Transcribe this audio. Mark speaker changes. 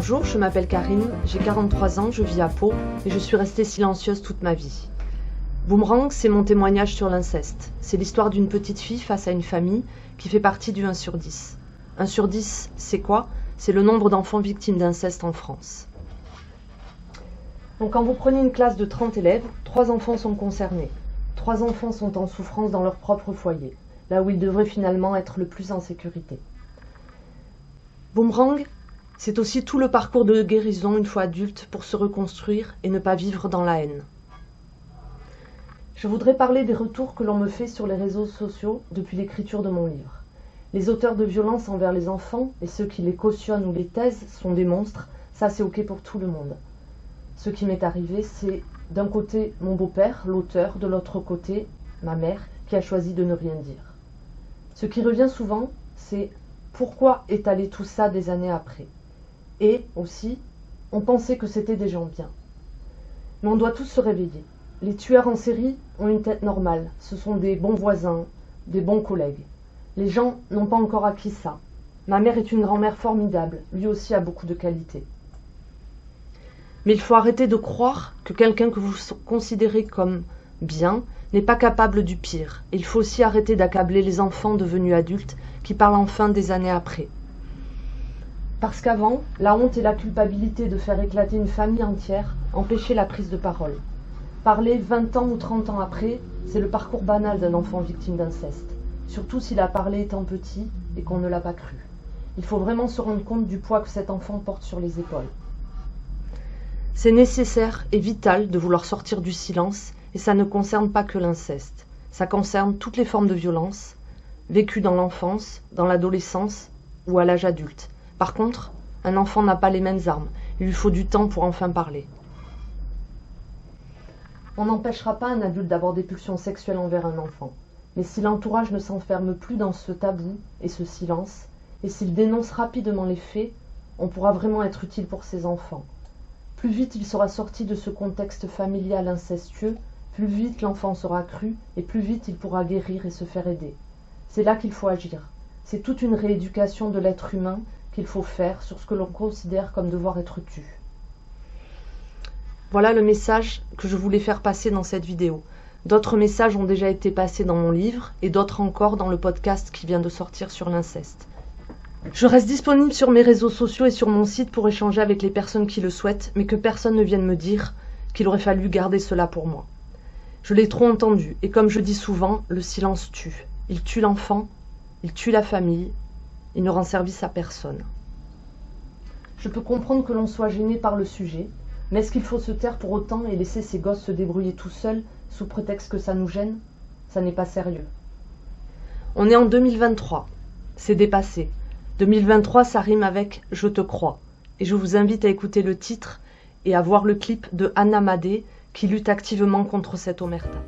Speaker 1: Bonjour, je m'appelle Karine, j'ai 43 ans, je vis à Pau et je suis restée silencieuse toute ma vie. Boomerang, c'est mon témoignage sur l'inceste. C'est l'histoire d'une petite fille face à une famille qui fait partie du 1 sur 10. 1 sur 10, c'est quoi? C'est le nombre d'enfants victimes d'inceste en France. Donc quand vous prenez une classe de 30 élèves, 3 enfants sont concernés. 3 enfants sont en souffrance dans leur propre foyer, là où ils devraient finalement être le plus en sécurité. Boomerang, c'est aussi tout le parcours de guérison une fois adulte pour se reconstruire et ne pas vivre dans la haine. Je voudrais parler des retours que l'on me fait sur les réseaux sociaux depuis l'écriture de mon livre. Les auteurs de violences envers les enfants et ceux qui les cautionnent ou les taisent sont des monstres, ça c'est ok pour tout le monde. Ce qui m'est arrivé, c'est d'un côté mon beau-père, l'auteur, de l'autre côté ma mère, qui a choisi de ne rien dire. Ce qui revient souvent, c'est pourquoi étaler tout ça des années après? Et aussi, on pensait que c'était des gens bien. Mais on doit tous se réveiller. Les tueurs en série ont une tête normale, ce sont des bons voisins, des bons collègues. Les gens n'ont pas encore acquis ça. Ma mère est une grand-mère formidable, lui aussi a beaucoup de qualités. Mais il faut arrêter de croire que quelqu'un que vous considérez comme bien n'est pas capable du pire. Il faut aussi arrêter d'accabler les enfants devenus adultes qui parlent enfin des années après. Parce qu'avant, la honte et la culpabilité de faire éclater une famille entière empêchaient la prise de parole. Parler 20 ans ou 30 ans après, c'est le parcours banal d'un enfant victime d'inceste, surtout s'il a parlé étant petit et qu'on ne l'a pas cru. Il faut vraiment se rendre compte du poids que cet enfant porte sur les épaules. C'est nécessaire et vital de vouloir sortir du silence, et ça ne concerne pas que l'inceste. Ça concerne toutes les formes de violence, vécues dans l'enfance, dans l'adolescence ou à l'âge adulte. Par contre, un enfant n'a pas les mêmes armes, il lui faut du temps pour enfin parler. On n'empêchera pas un adulte d'avoir des pulsions sexuelles envers un enfant, mais si l'entourage ne s'enferme plus dans ce tabou et ce silence, et s'il dénonce rapidement les faits, on pourra vraiment être utile pour ses enfants. Plus vite il sera sorti de ce contexte familial incestueux, plus vite l'enfant sera cru et plus vite il pourra guérir et se faire aider. C'est là qu'il faut agir. C'est toute une rééducation de l'être humain qu'il faut faire sur ce que l'on considère comme devoir être tu. Voilà le message que je voulais faire passer dans cette vidéo. D'autres messages ont déjà été passés dans mon livre et d'autres encore dans le podcast qui vient de sortir sur l'inceste. Je reste disponible sur mes réseaux sociaux et sur mon site pour échanger avec les personnes qui le souhaitent, mais que personne ne vienne me dire qu'il aurait fallu garder cela pour moi. Je l'ai trop entendu, et comme je dis souvent, le silence tue. Il tue l'enfant, il tue la famille, il ne rend service à personne. Je peux comprendre que l'on soit gêné par le sujet, mais est-ce qu'il faut se taire pour autant et laisser ces gosses se débrouiller tout seuls sous prétexte que ça nous gêne? Ça n'est pas sérieux. On est en 2023, c'est dépassé. 2023, ça rime avec « Je te crois ». Et je vous invite à écouter le titre et à voir le clip de Anna Madé qui lutte activement contre cette omerta.